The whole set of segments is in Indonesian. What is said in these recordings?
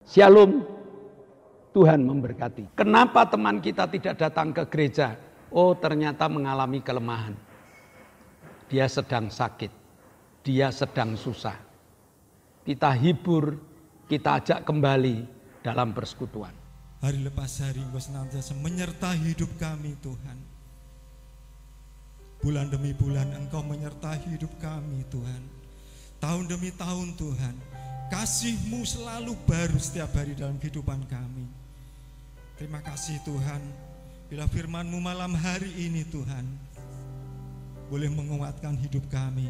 Shalom, Tuhan memberkati. Kenapa teman kita tidak datang ke gereja? Oh, ternyata mengalami kelemahan. Dia sedang sakit, dia sedang susah. Kita hibur, kita ajak kembali dalam persekutuan. Hari lepas hari Engkau senantiasa menyertai hidup kami Tuhan. Bulan demi bulan Engkau menyertai hidup kami Tuhan. Tahun demi tahun Tuhan. Kasih-Mu selalu baru setiap hari dalam kehidupan kami. Terima kasih Tuhan. Bila firman-Mu malam hari ini Tuhan boleh menguatkan hidup kami,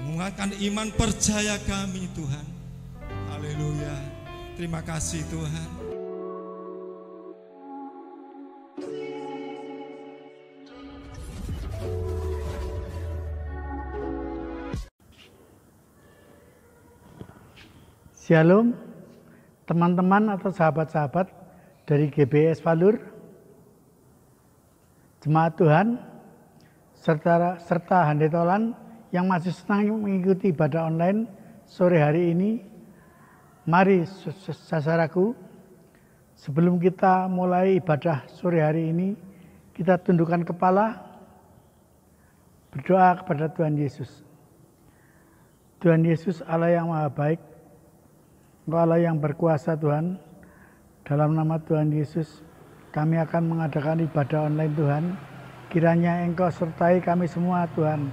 menguatkan iman percaya kami Tuhan. Haleluya. Terima kasih Tuhan. Shalom, teman-teman atau sahabat-sahabat dari GBS Valur, jemaat Tuhan, serta handetolan yang masih senang mengikuti ibadah online sore hari ini. Mari saudaraku, sebelum kita mulai ibadah sore hari ini, kita tundukkan kepala, berdoa kepada Tuhan Yesus. Tuhan Yesus, Allah yang Maha Baik, Engkau Allah yang berkuasa Tuhan. Dalam nama Tuhan Yesus, kami akan mengadakan ibadah online Tuhan. Kiranya Engkau sertai kami semua Tuhan.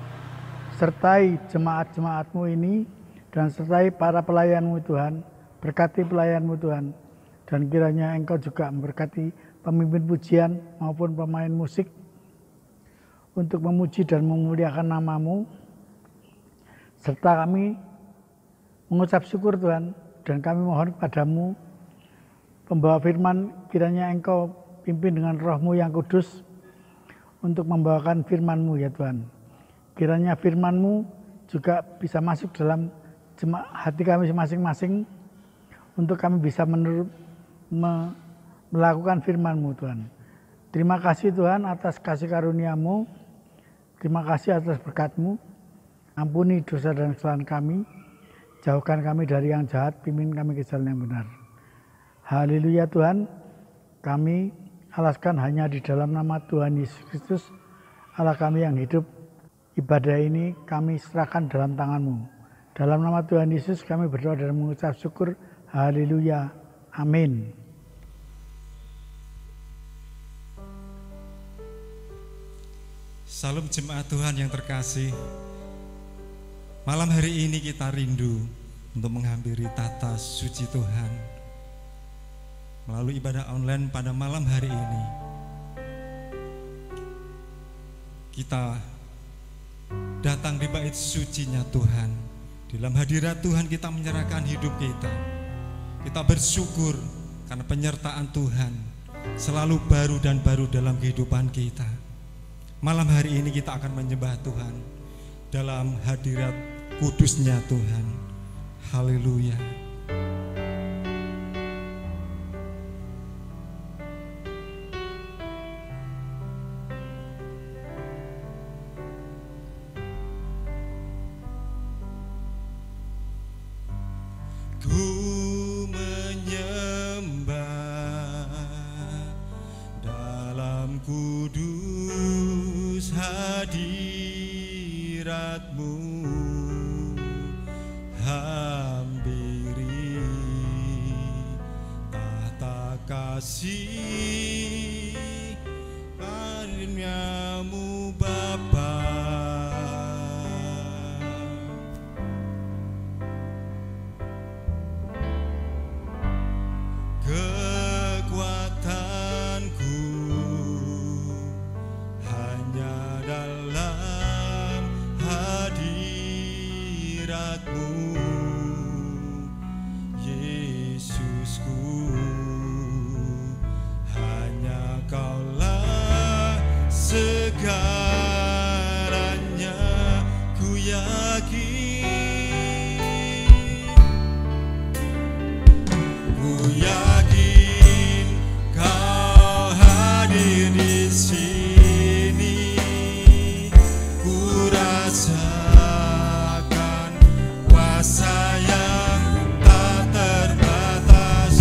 Sertai jemaat-jemaat-Mu ini dan sertai para pelayan-Mu Tuhan. Berkati pelayan-Mu Tuhan. Dan kiranya Engkau juga memberkati pemimpin pujian maupun pemain musik untuk memuji dan memuliakan nama-Mu. Serta kami mengucap syukur Tuhan. Dan kami mohon kepadamu, pembawa firman, kiranya Engkau pimpin dengan Roh-Mu yang kudus untuk membawakan firman-Mu ya Tuhan. Kiranya firman-Mu juga bisa masuk dalam hati kami masing-masing untuk kami bisa melakukan firman-Mu Tuhan. Terima kasih Tuhan atas kasih karunia-Mu. Terima kasih atas berkat-Mu. Ampuni dosa dan kesalahan kami. Jauhkan kami dari yang jahat, pimpin kami ke jalan yang benar. Haleluya Tuhan, kami alaskan hanya di dalam nama Tuhan Yesus Kristus, Allah kami yang hidup. Ibadah ini kami serahkan dalam tangan-Mu. Dalam nama Tuhan Yesus kami berdoa dan mengucap syukur. Haleluya, amin. Salam jemaat Tuhan yang terkasih. Malam hari ini kita rindu untuk menghampiri tata suci Tuhan melalui ibadah online pada malam hari ini. Kita datang di bait sucinya Tuhan. Dalam hadirat Tuhan kita menyerahkan hidup kita. Kita bersyukur karena penyertaan Tuhan selalu baru dan baru dalam kehidupan kita. Malam hari ini kita akan menyembah Tuhan dalam hadirat kudusnya Tuhan. Haleluya. Ku menyembah dalam kudus hadirat-Mu. Hampiri tata kasih karunia-Mu Bapa. Kekuatanku hanya dalam hadirat-Mu. Yesusku, hanya Kaulah segalanya, ku yakin Kau hadir di sini. Ku rasakan kuasa yang tak terbatas.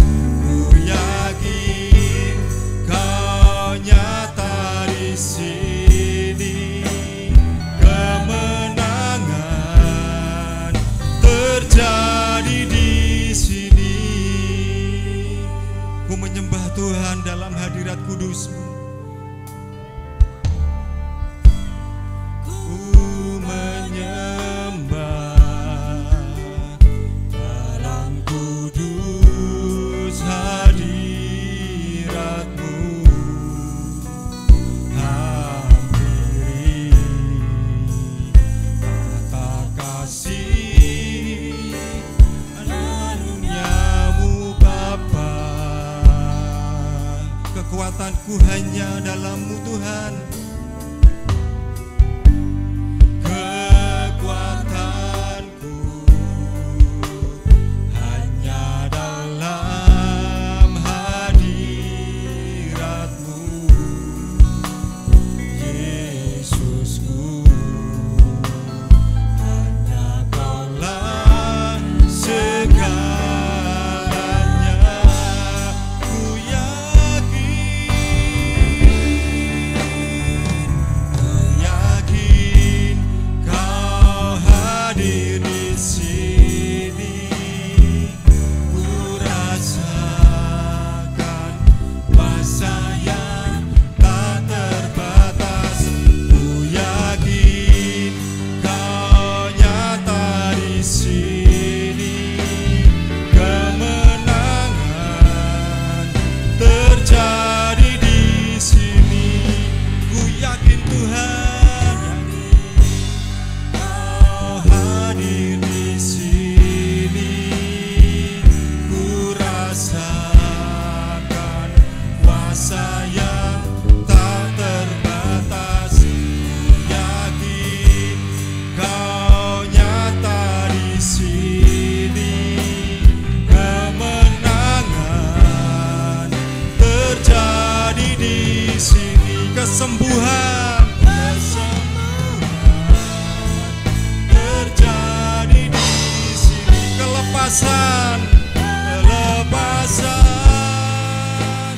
kudus-Mu. Ku menyembah dalam kudus hadirat-Mu. Hampiri mata kasih karuniamu Bapa. Kekuatanku hanya dalam-Mu Tuhan. Kekuatanku hanya dalam hadirat-Mu, Yesusku. Hanya Kaulah segalanya. Ku yakin Kau hadir di sini. Ku rasakan kuasa yang tak terbatas. Ku yakin Kau nyata di sini. Kemenangan terjadi di sini. Ku yakin Tuhan, Kau hadir di sini. Ku rasakan kuasa yang tak terbatas. Ku yakin Kau nyata di sini. Kemenangan terjadi di sini. Kesembuhan terjadi di sini. Kelepasan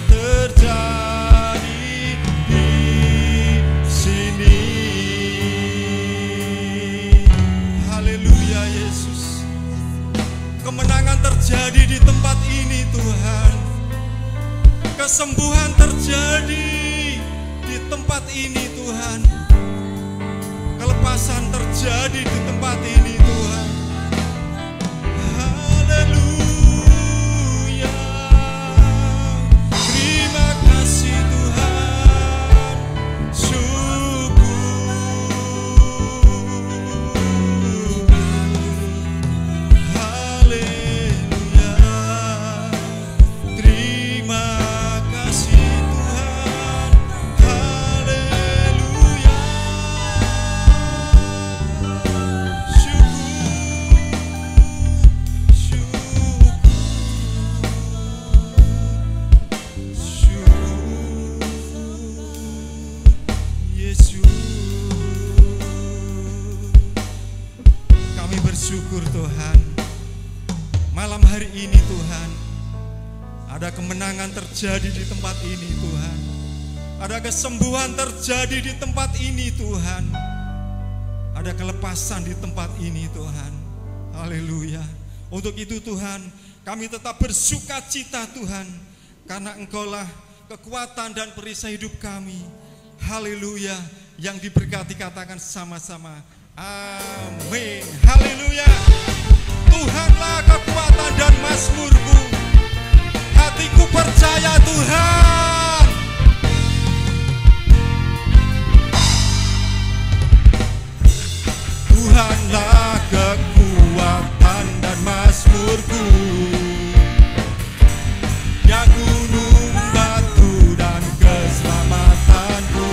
terjadi di sini. Haleluya Yesus. Kemenangan terjadi di tempat ini Tuhan. Kesembuhan terjadi di tempat ini Tuhan. Kelepasan terjadi di tempat ini Tuhan. Haleluya. Terima kasih Tuhan. Syukur. Haleluya. Terima kasih Tuhan. Haleluya. Kami bersyukur Tuhan. Malam hari ini Tuhan, ada kemenangan terjadi di tempat ini Tuhan. Ada kesembuhan terjadi di tempat ini Tuhan. Ada kelepasan di tempat ini Tuhan. Haleluya. Untuk itu Tuhan, kami tetap bersuka cita Tuhan, karena Engkaulah kekuatan dan perisai hidup kami. Haleluya. Yang diberkati katakan sama-sama, amin. Haleluya. Tuhanlah kekuatan dan mazmurku. Hatiku percaya Tuhan. Tuhanlah kekuatan dan mazmurku. Ya gunung batu dan keselamatanku.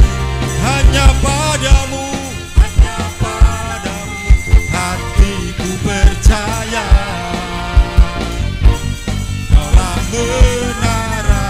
Hanya padamu hatiku percaya. Kaulah menara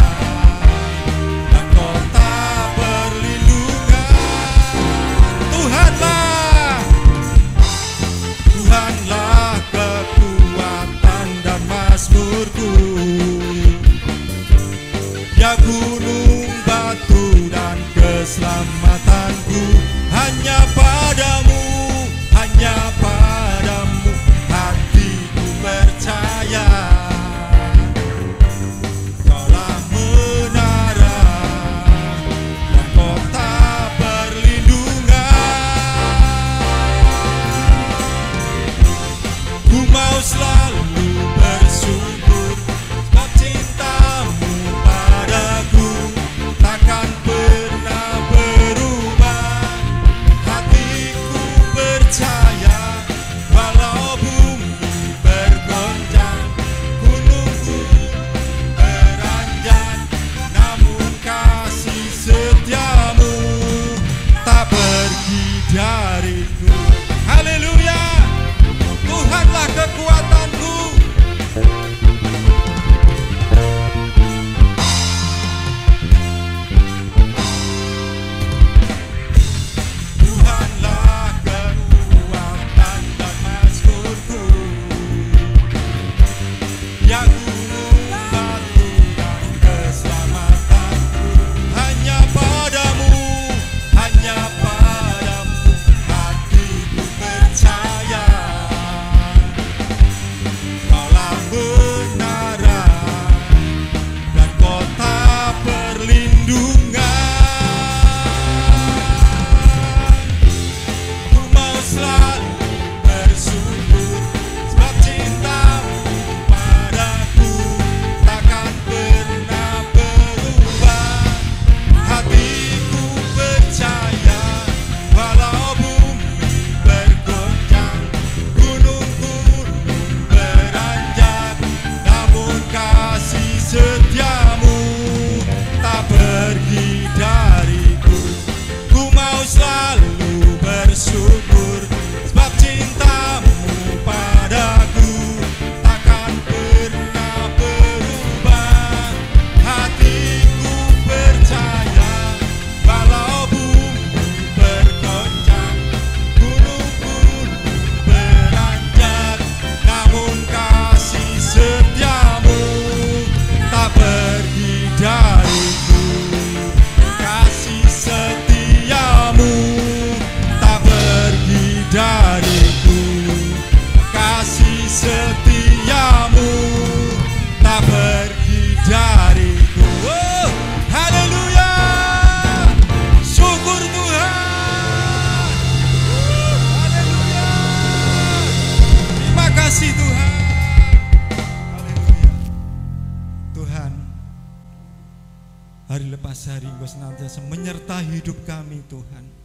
senantiasa menyertai hidup kami Tuhan.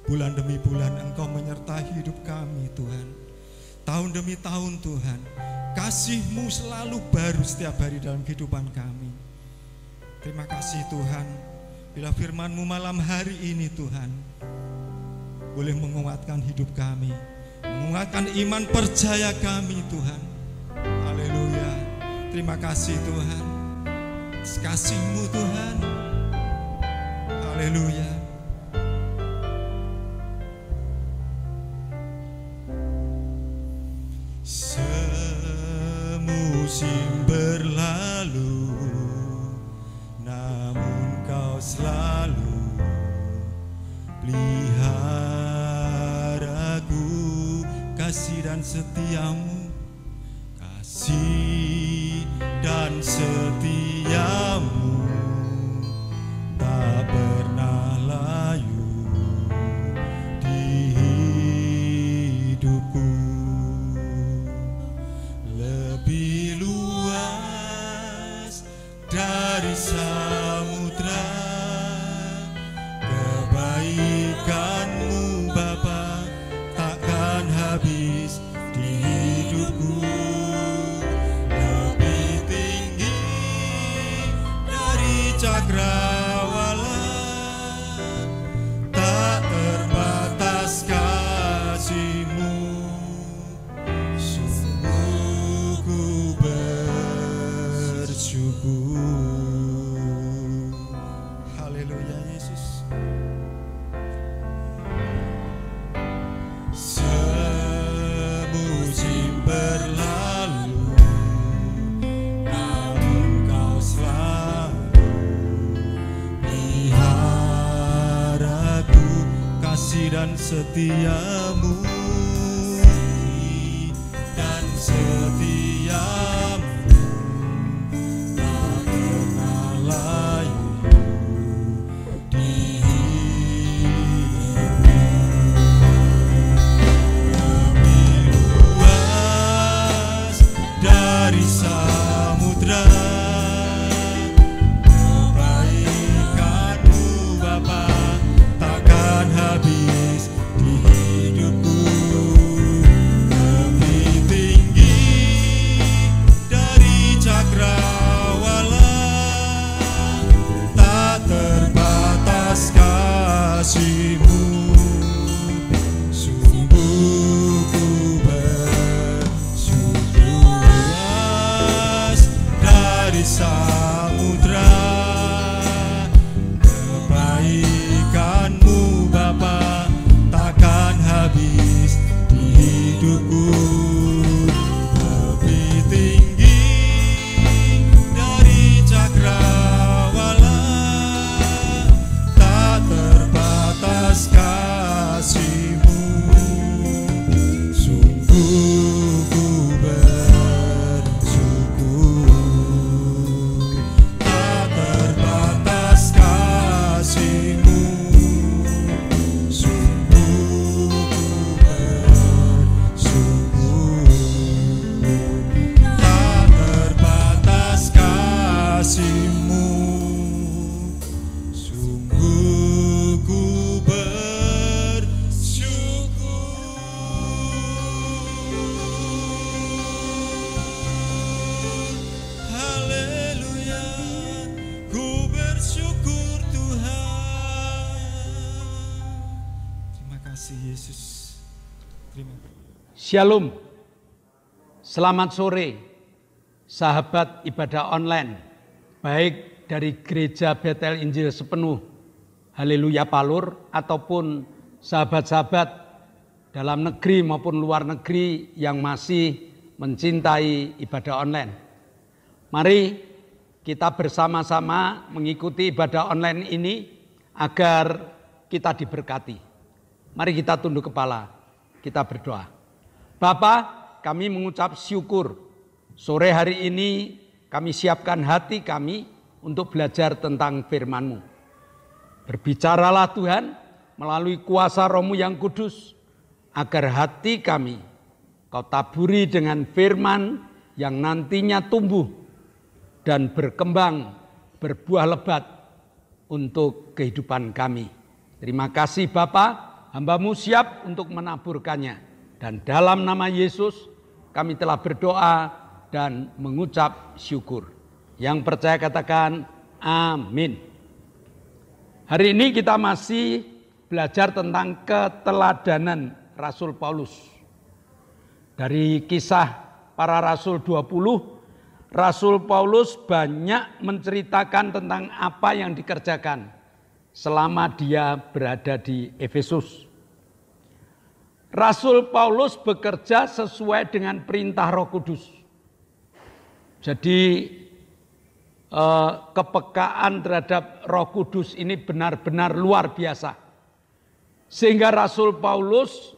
Bulan demi bulan Engkau menyertai hidup kami Tuhan. Tahun demi tahun Tuhan, kasih-Mu selalu baru setiap hari dalam kehidupan kami. Terima kasih Tuhan, bila firman-Mu malam hari ini Tuhan boleh menguatkan hidup kami, menguatkan iman percaya kami Tuhan. Haleluya. Terima kasih Tuhan, kasih-Mu Tuhan. Haleluya. Semusim berlalu, namun Kau selalu peliharaku, kasih dan setia-Mu, kasih dan setia-Mu tak pernah layu di hidupku. Lebih luas dari samudra kebaikan-Mu Bapa, takkan habis di hidupku. Lebih tinggi dari cakrawala, tak terbatas kasih-Mu. Sungguh ku bersyukur. Haleluya Yesus. Semusim berlalu, namun Kau selalu peliharaku, kasih dan setia-Mu, dan setia-Mu tak pernah layu di hidupku. Lebih luas dari samudra kebaikan-Mu Bapa, takkan habis di hidupku. Lebih tinggi dari cakrawala, tak terbatas kasih-Mu. Sungguh ku bersyukur. Luas dari samudra kebaikan-Mu Bapa, takkan habis di hidupku. Lebih tinggi dari cakrawala, tak terbatas kasih-Mu. Sungguh ku bersyukur. Tak terbatas kasih-Mu. Sungguh ku bersyukur. Tak terbatas kasih-Mu. Sungguh ku bersyukur. Haleluya. Ku bersyukur Tuhan. Terima kasih Yesus. Terima kasih. Shalom. Selamat sore, sahabat ibadah online, baik dari Gereja Betel Injil Sepenuh, Haleluya Palur, ataupun sahabat-sahabat dalam negeri maupun luar negeri yang masih mencintai ibadah online. Mari kita bersama-sama mengikuti ibadah online ini agar kita diberkati. Mari kita tunduk kepala, kita berdoa. Bapa, kami mengucap syukur. Sore hari ini kami siapkan hati kami untuk belajar tentang firman-Mu. Berbicaralah Tuhan melalui kuasa Roh-Mu yang kudus, agar hati kami Kau taburi dengan firman yang nantinya tumbuh dan berkembang, berbuah lebat untuk kehidupan kami. Terima kasih Bapa, hamba-Mu siap untuk menaburkannya. Dan dalam nama Yesus kami telah berdoa dan mengucap syukur. Yang percaya katakan amin. Hari ini kita masih belajar tentang keteladanan Rasul Paulus. Dari kisah para Rasul 20, Rasul Paulus banyak menceritakan tentang apa yang dikerjakan selama dia berada di Efesus. Rasul Paulus bekerja sesuai dengan perintah Roh Kudus. Jadi kepekaan terhadap Roh Kudus ini benar-benar luar biasa. Sehingga Rasul Paulus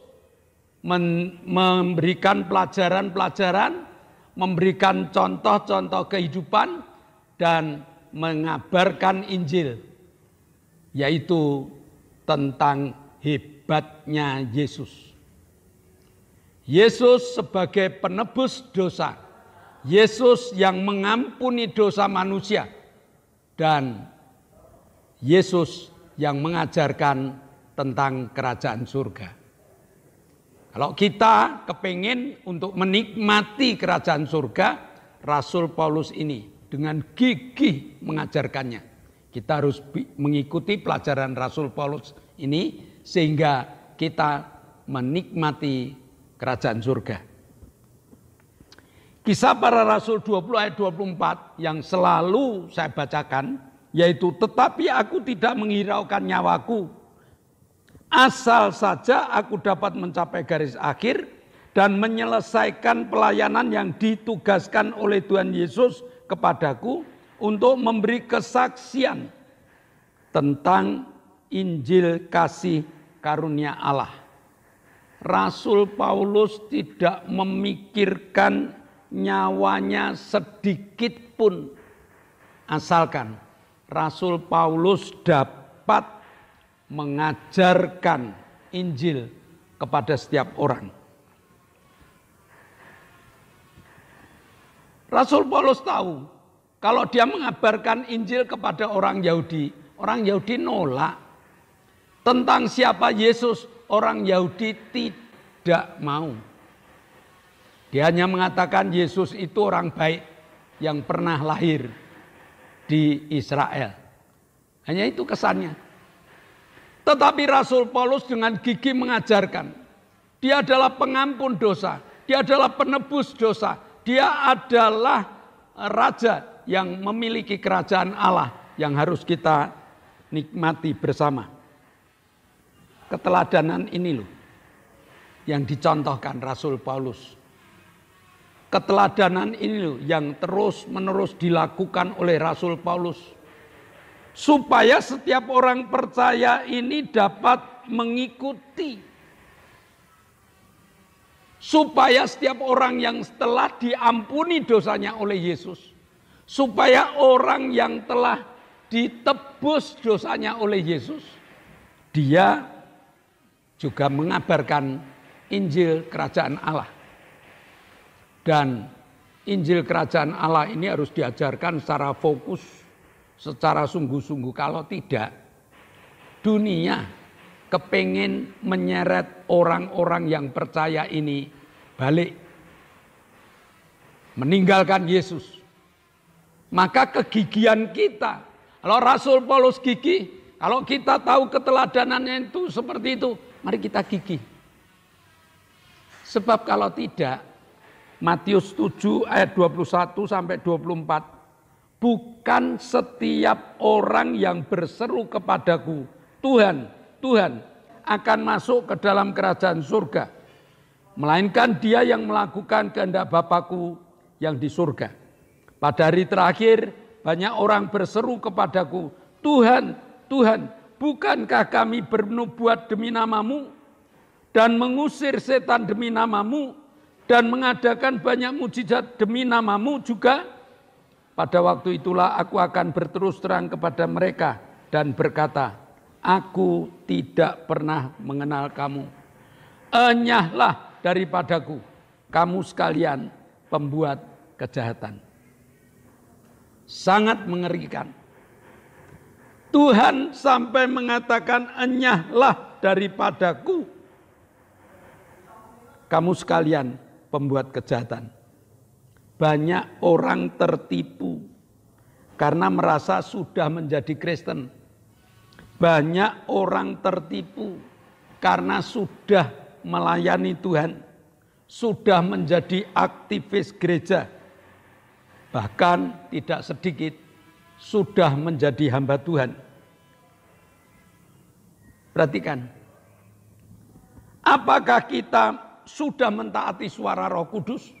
memberikan pelajaran-pelajaran, memberikan contoh-contoh kehidupan dan mengabarkan Injil, yaitu tentang hebatnya Yesus. Yesus sebagai penebus dosa, Yesus yang mengampuni dosa manusia, dan Yesus yang mengajarkan tentang kerajaan surga. Kalau kita kepingin untuk menikmati kerajaan surga, Rasul Paulus ini dengan gigih mengajarkannya. Kita harus mengikuti pelajaran Rasul Paulus ini sehingga kita menikmati kerajaan surga. Kisah para Rasul 20 ayat 24 yang selalu saya bacakan, yaitu tetapi aku tidak menghiraukan nyawaku, asal saja aku dapat mencapai garis akhir dan menyelesaikan pelayanan yang ditugaskan oleh Tuhan Yesus kepadaku untuk memberi kesaksian tentang Injil kasih karunia Allah. Rasul Paulus tidak memikirkan nyawanya sedikit pun, asalkan Rasul Paulus dapat mengajarkan Injil kepada setiap orang. Rasul Paulus tahu kalau dia mengabarkan Injil kepada orang Yahudi nolak. Tentang siapa Yesus, orang Yahudi tidak mau. Dia hanya mengatakan Yesus itu orang baik yang pernah lahir di Israel. Hanya itu kesannya. Tetapi Rasul Paulus dengan gigih mengajarkan, dia adalah pengampun dosa, dia adalah penebus dosa, dia adalah raja yang memiliki kerajaan Allah yang harus kita nikmati bersama. Keteladanan ini loh yang dicontohkan Rasul Paulus. Keteladanan ini loh yang terus-menerus dilakukan oleh Rasul Paulus. Supaya setiap orang percaya ini dapat mengikuti. Supaya setiap orang yang telah diampuni dosanya oleh Yesus. Supaya orang yang telah ditebus dosanya oleh Yesus, dia juga mengabarkan Injil kerajaan Allah. Dan Injil kerajaan Allah ini harus diajarkan secara fokus, secara sungguh-sungguh. Kalau tidak, dunia kepengen menyeret orang-orang yang percaya ini balik, meninggalkan Yesus. Maka kegigihan kita, kalau Rasul Paulus gigih, kalau kita tahu keteladanannya itu seperti itu, mari kita gigih. Sebab kalau tidak, Matius 7 ayat 21 sampai 24, bukan setiap orang yang berseru kepadaku, Tuhan, Tuhan, akan masuk ke dalam kerajaan surga, melainkan dia yang melakukan kehendak Bapa-Ku yang di surga. Pada hari terakhir, banyak orang berseru kepadaku, Tuhan, Tuhan, bukankah kami bernubuat demi nama-Mu dan mengusir setan demi nama-Mu dan mengadakan banyak mujizat demi nama-Mu juga? Pada waktu itulah aku akan berterus terang kepada mereka dan berkata, aku tidak pernah mengenal kamu. Enyahlah daripadaku, kamu sekalian pembuat kejahatan. Sangat mengerikan. Tuhan sampai mengatakan, enyahlah daripadaku kamu sekalian pembuat kejahatan. Banyak orang tertipu karena merasa sudah menjadi Kristen. Banyak orang tertipu karena sudah melayani Tuhan, sudah menjadi aktivis gereja. Bahkan tidak sedikit sudah menjadi hamba Tuhan. Perhatikan, apakah kita sudah mentaati suara Roh Kudus?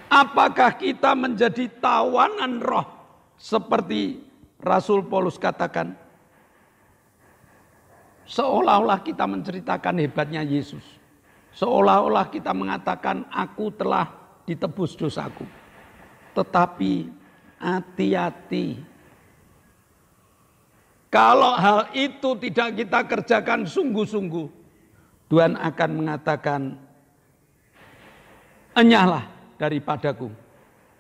Apakah kita menjadi tawanan roh seperti Rasul Paulus katakan? Seolah-olah kita menceritakan hebatnya Yesus. Seolah-olah kita mengatakan aku telah ditebus dosaku. Tetapi hati-hati. Kalau hal itu tidak kita kerjakan sungguh-sungguh, Tuhan akan mengatakan, enyahlah daripadaku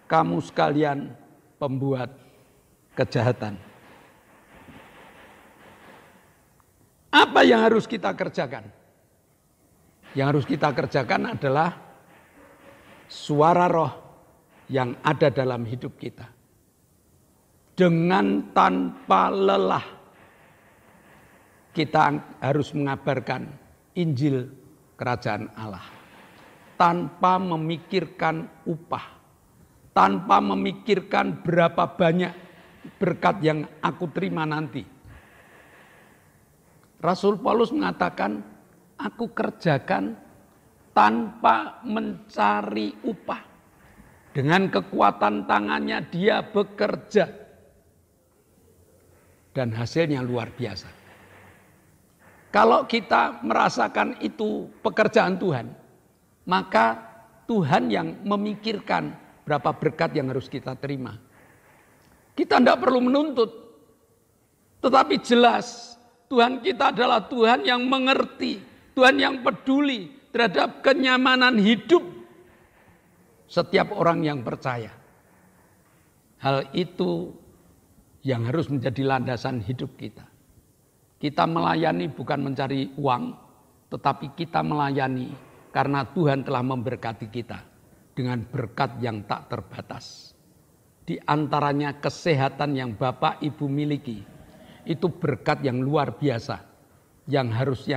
kamu sekalian pembuat kejahatan. Apa yang harus kita kerjakan? Yang harus kita kerjakan adalah suara roh yang ada dalam hidup kita. Dengan tanpa lelah kita harus mengabarkan Injil Kerajaan Allah. Tanpa memikirkan upah, tanpa memikirkan berapa banyak berkat yang aku terima nanti. Rasul Paulus mengatakan, aku kerjakan tanpa mencari upah. Dengan kekuatan tangannya dia bekerja. Dan hasilnya luar biasa. Kalau kita merasakan itu pekerjaan Tuhan, maka Tuhan yang memikirkan berapa berkat yang harus kita terima. Kita tidak perlu menuntut. Tetapi jelas Tuhan kita adalah Tuhan yang mengerti. Tuhan yang peduli terhadap kenyamanan hidup setiap orang yang percaya. Hal itu yang harus menjadi landasan hidup kita. Kita melayani bukan mencari uang, tetapi kita melayani karena Tuhan telah memberkati kita dengan berkat yang tak terbatas. Di antaranya kesehatan yang Bapak Ibu miliki. Itu berkat yang luar biasa. Yang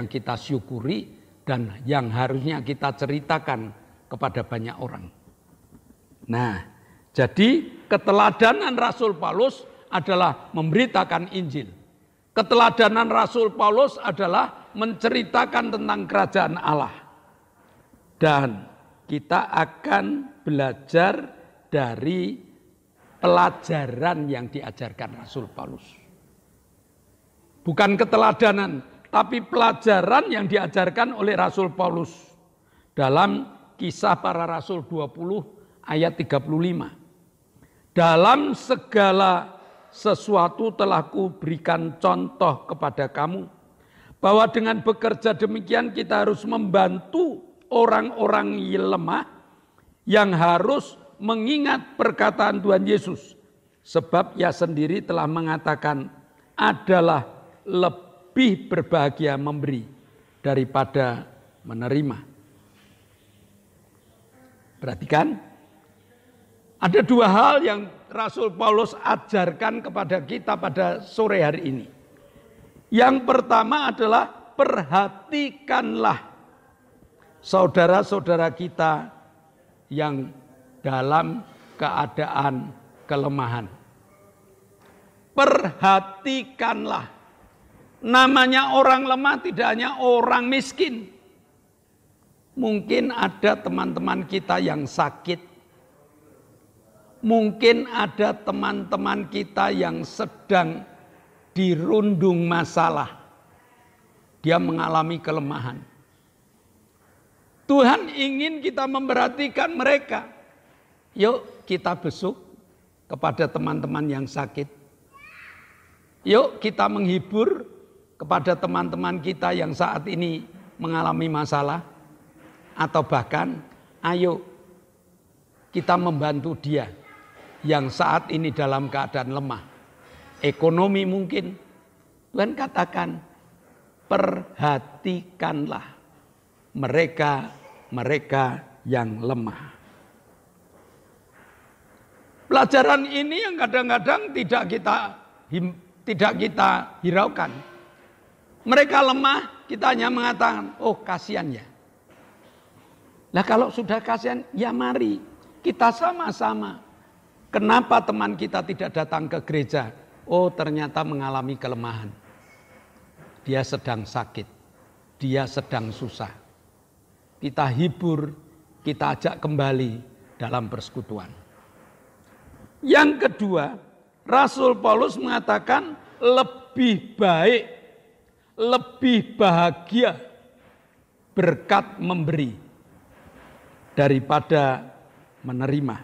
kita syukuri dan yang harusnya kita ceritakan kepada banyak orang. Nah, jadi keteladanan Rasul Paulus adalah memberitakan Injil. Keteladanan Rasul Paulus adalah menceritakan tentang kerajaan Allah. Dan kita akan belajar dari pelajaran yang diajarkan Rasul Paulus. Bukan keteladanan, tapi pelajaran yang diajarkan oleh Rasul Paulus. Dalam Kisah Para Rasul 20 ayat 35. Dalam segala sesuatu telah kuberikan contoh kepada kamu. Bahwa dengan bekerja demikian kita harus membantu orang-orang yang lemah yang harus mengingat perkataan Tuhan Yesus. Sebab ia sendiri telah mengatakan adalah lebih berbahagia memberi daripada menerima. Perhatikan, ada dua hal yang Rasul Paulus ajarkan kepada kita pada sore hari ini. Yang pertama adalah perhatikanlah saudara-saudara kita yang dalam keadaan kelemahan. Perhatikanlah. Namanya orang lemah tidak hanya orang miskin. Mungkin ada teman-teman kita yang sakit. Mungkin ada teman-teman kita yang sedang dirundung masalah. Dia mengalami kelemahan. Tuhan ingin kita memperhatikan mereka. Yuk kita besuk kepada teman-teman yang sakit. Yuk kita menghibur kepada teman-teman kita yang saat ini mengalami masalah. Atau bahkan ayo kita membantu dia yang saat ini dalam keadaan lemah. ekonomi mungkin. Tuhan katakan, perhatikanlah mereka yang lemah. Pelajaran ini yang kadang-kadang tidak kita hiraukan. Mereka lemah, kita hanya mengatakan, oh kasihan ya. Nah kalau sudah kasihan, ya mari kita sama-sama. Kenapa teman kita tidak datang ke gereja? Oh ternyata mengalami kelemahan. Dia sedang sakit, dia sedang susah. Kita hibur, kita ajak kembali dalam persekutuan. Yang kedua, Rasul Paulus mengatakan lebih baik, lebih bahagia berkat memberi daripada menerima.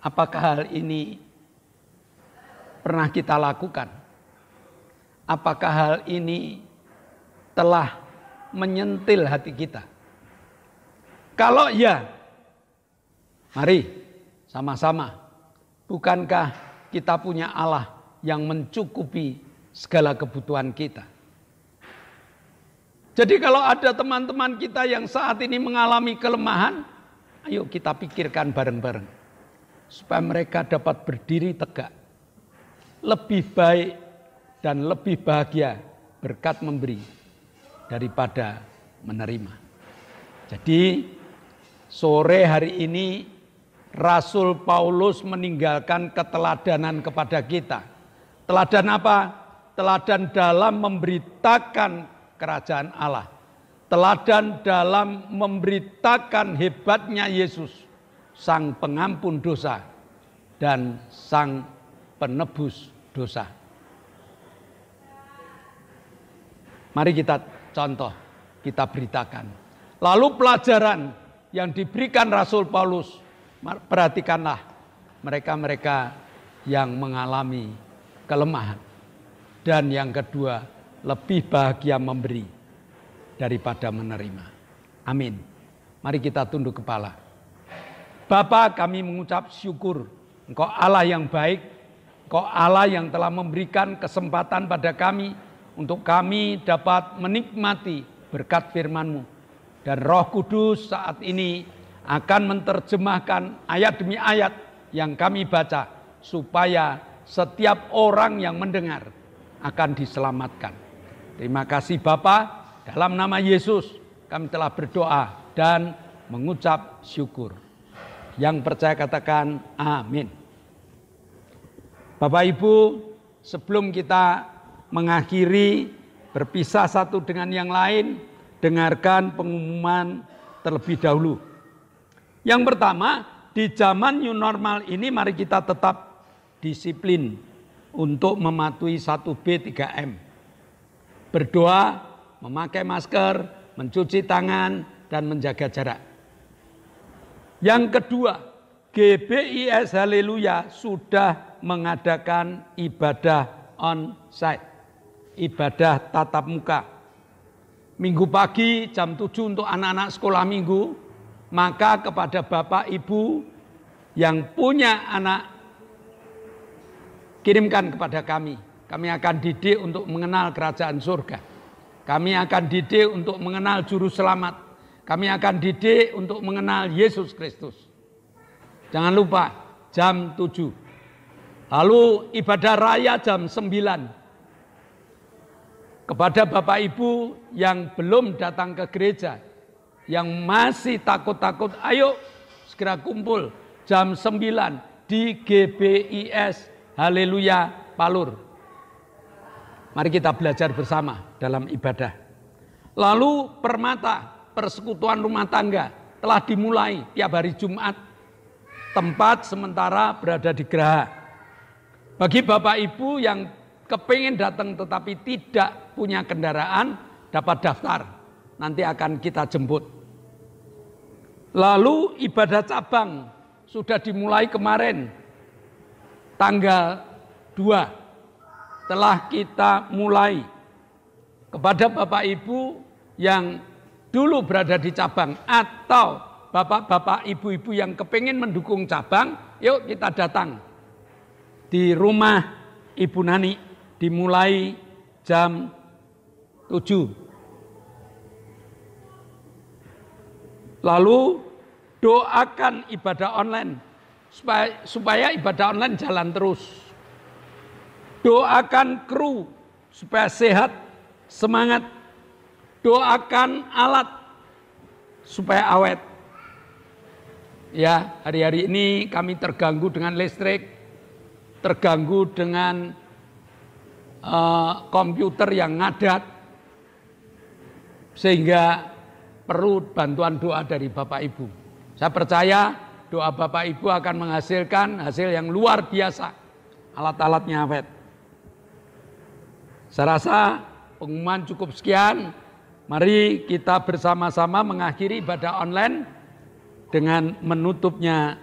Apakah hal ini pernah kita lakukan? Apakah hal ini telah menyentil hati kita? Kalau ya, mari sama-sama. Bukankah kita punya Allah yang mencukupi segala kebutuhan kita? Jadi kalau ada teman-teman kita yang saat ini mengalami kelemahan, ayo kita pikirkan bareng-bareng. Supaya mereka dapat berdiri tegak. Lebih baik dan lebih bahagia berkat memberi daripada menerima. Jadi sore hari ini Rasul Paulus meninggalkan keteladanan kepada kita. Teladan apa? Teladan dalam memberitakan kerajaan Allah. Teladan dalam memberitakan hebatnya Yesus, Sang Pengampun dosa dan Sang Penebus dosa. Mari kita contoh, kita beritakan. Lalu pelajaran yang diberikan Rasul Paulus, perhatikanlah mereka-mereka yang mengalami kelemahan. Dan yang kedua, lebih bahagia memberi daripada menerima. Amin. Mari kita tunduk kepala. Bapa, kami mengucap syukur. Engkau Allah yang baik. Engkau Allah yang telah memberikan kesempatan pada kami untuk kami dapat menikmati berkat firman-Mu. Dan Roh Kudus saat ini akan menerjemahkan ayat demi ayat yang kami baca, supaya setiap orang yang mendengar akan diselamatkan. Terima kasih Bapa, dalam nama Yesus kami telah berdoa dan mengucap syukur. Yang percaya katakan amin. Bapak Ibu, sebelum kita mengakhiri berpisah satu dengan yang lain, dengarkan pengumuman terlebih dahulu. Yang pertama, di zaman new normal ini mari kita tetap disiplin untuk mematuhi 1B 3M. Berdoa, memakai masker, mencuci tangan, dan menjaga jarak. Yang kedua, GBIS Haleluya sudah mengadakan ibadah on-site, ibadah tatap muka. Minggu pagi jam 7 untuk anak-anak sekolah minggu, maka kepada Bapak Ibu yang punya anak, kirimkan kepada kami. Kami akan didik untuk mengenal kerajaan surga. Kami akan didik untuk mengenal juru selamat. Kami akan didik untuk mengenal Yesus Kristus. Jangan lupa jam 7. Lalu ibadah raya jam 9. Kepada Bapak Ibu yang belum datang ke gereja, yang masih takut-takut, ayo segera kumpul jam 9 di GBIS Haleluya Palur. Mari kita belajar bersama dalam ibadah. Lalu Permata, persekutuan rumah tangga telah dimulai tiap hari Jumat. Tempat sementara berada di Geraha. Bagi Bapak Ibu yang kepingin datang tetapi tidak punya kendaraan, dapat daftar. Nanti akan kita jemput. Lalu ibadah cabang sudah dimulai kemarin. Tanggal 2 telah kita mulai. Kepada Bapak Ibu yang dulu berada di cabang atau bapak-bapak ibu-ibu yang kepingin mendukung cabang, yuk kita datang di rumah Ibu Nani dimulai jam 7. Lalu doakan ibadah online supaya ibadah online jalan terus. Doakan kru supaya sehat, semangat. Doakan alat supaya awet. Ya, hari-hari ini kami terganggu dengan listrik, terganggu dengan komputer yang ngadat, sehingga perlu bantuan doa dari Bapak Ibu. Saya percaya doa Bapak Ibu akan menghasilkan hasil yang luar biasa. Alat-alatnya awet. Saya rasa pengumuman cukup sekian. Mari kita bersama-sama mengakhiri ibadah online dengan menutupnya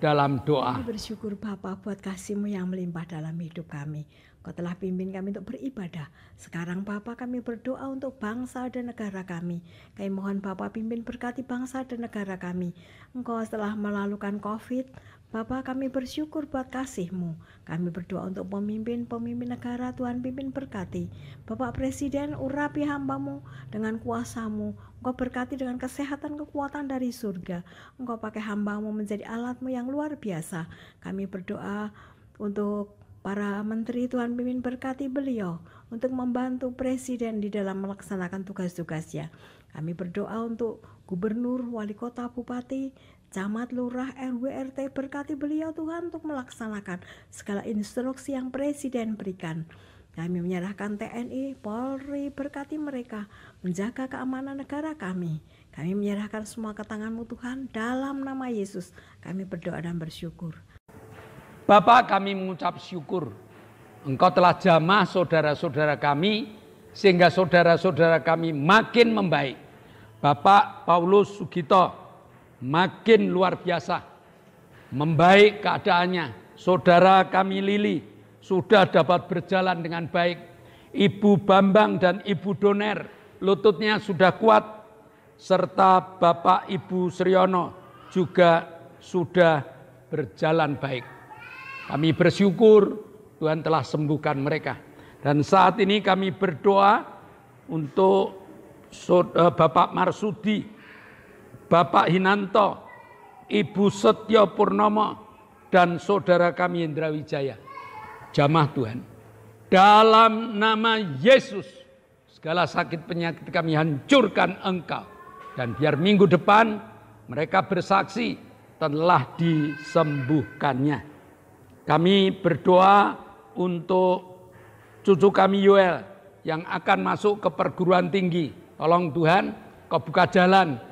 dalam doa. Kami bersyukur Bapa buat kasih-Mu yang melimpah dalam hidup kami. Kau telah pimpin kami untuk beribadah. Sekarang Bapa kami berdoa untuk bangsa dan negara kami. Kami mohon Bapa pimpin berkati bangsa dan negara kami. Engkau telah melalukan COVID. Bapa kami bersyukur buat kasih-Mu. Kami berdoa untuk pemimpin negara, Tuhan pimpin berkati. Bapak Presiden urapi hamba-Mu dengan kuasa-Mu. Engkau berkati dengan kesehatan kekuatan dari surga. Engkau pakai hamba-Mu menjadi alat-Mu yang luar biasa. Kami berdoa untuk para menteri, Tuhan pimpin berkati beliau untuk membantu presiden di dalam melaksanakan tugas-tugasnya. Kami berdoa untuk gubernur, wali kota, bupati, camat, lurah, RW, RT, berkati beliau Tuhan untuk melaksanakan segala instruksi yang presiden berikan. Kami menyerahkan TNI, Polri, berkati mereka menjaga keamanan negara kami. Kami menyerahkan semua ke tangan-Mu Tuhan, dalam nama Yesus kami berdoa dan bersyukur. Bapak, kami mengucap syukur. Engkau telah jamah saudara-saudara kami, sehingga saudara-saudara kami makin membaik. Bapak Paulus Sugito makin luar biasa, membaik keadaannya. Saudara kami Lili sudah dapat berjalan dengan baik. Ibu Bambang dan Ibu Doner lututnya sudah kuat, serta Bapak Ibu Sriono juga sudah berjalan baik. Kami bersyukur Tuhan telah sembuhkan mereka. Dan saat ini kami berdoa untuk Bapak Marsudi, Bapak Hinanto, Ibu Setyo Purnomo, dan saudara kami Indra Wijaya. Jamaah Tuhan, dalam nama Yesus, segala sakit penyakit kami hancurkan Engkau. Dan biar minggu depan mereka bersaksi telah disembuhkannya. Kami berdoa untuk cucu kami Yoel yang akan masuk ke perguruan tinggi. Tolong Tuhan, Kau buka jalan.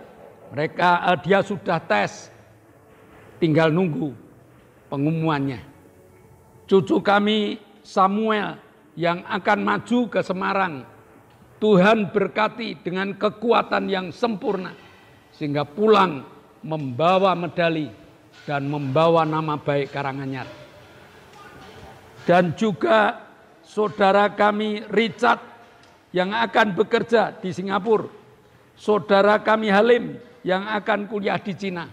Dia sudah tes, tinggal nunggu pengumumannya. Cucu kami Samuel yang akan maju ke Semarang. Tuhan berkati dengan kekuatan yang sempurna, sehingga pulang membawa medali dan membawa nama baik Karanganyar. Dan juga saudara kami Richard yang akan bekerja di Singapura. Saudara kami Halim yang akan kuliah di Cina.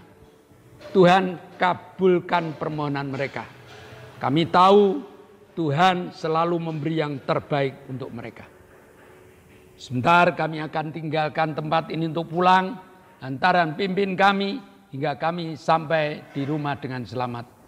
Tuhan kabulkan permohonan mereka. Kami tahu Tuhan selalu memberi yang terbaik untuk mereka. Sebentar kami akan tinggalkan tempat ini untuk pulang. Lantaran pimpin kami hingga kami sampai di rumah dengan selamat.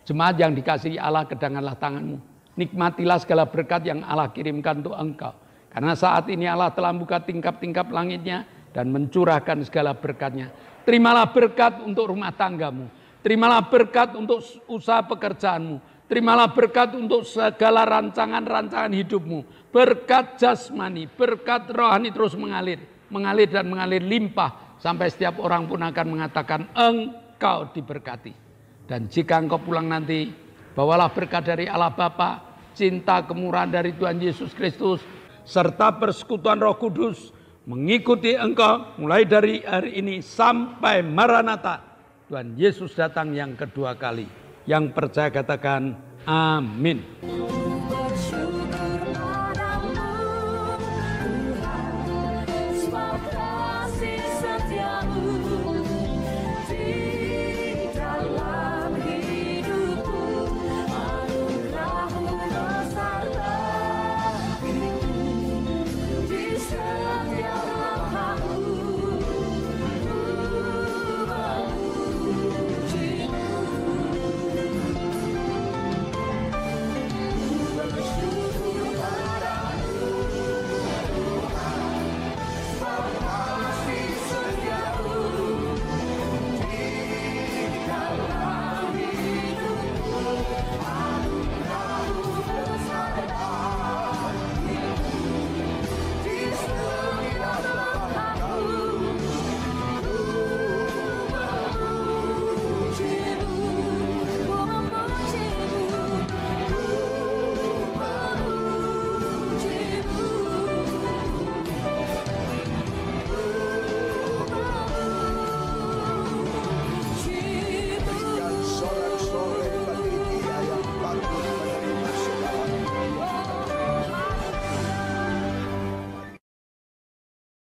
Jemaat yang dikasihi Allah, kedanganlah tanganmu. Nikmatilah segala berkat yang Allah kirimkan untuk engkau. Karena saat ini Allah telah membuka tingkap-tingkap langitnya dan mencurahkan segala berkatnya. Terimalah berkat untuk rumah tanggamu. Terimalah berkat untuk usaha pekerjaanmu. Terimalah berkat untuk segala rancangan-rancangan hidupmu. Berkat jasmani, berkat rohani terus mengalir. Mengalir dan mengalir limpah. Sampai setiap orang pun akan mengatakan engkau diberkati. Dan jika engkau pulang nanti, bawalah berkat dari Allah Bapa, cinta kemurahan dari Tuhan Yesus Kristus, serta persekutuan Roh Kudus mengikuti engkau mulai dari hari ini sampai Maranatha. Tuhan Yesus datang yang kedua kali. Yang percaya katakan amin.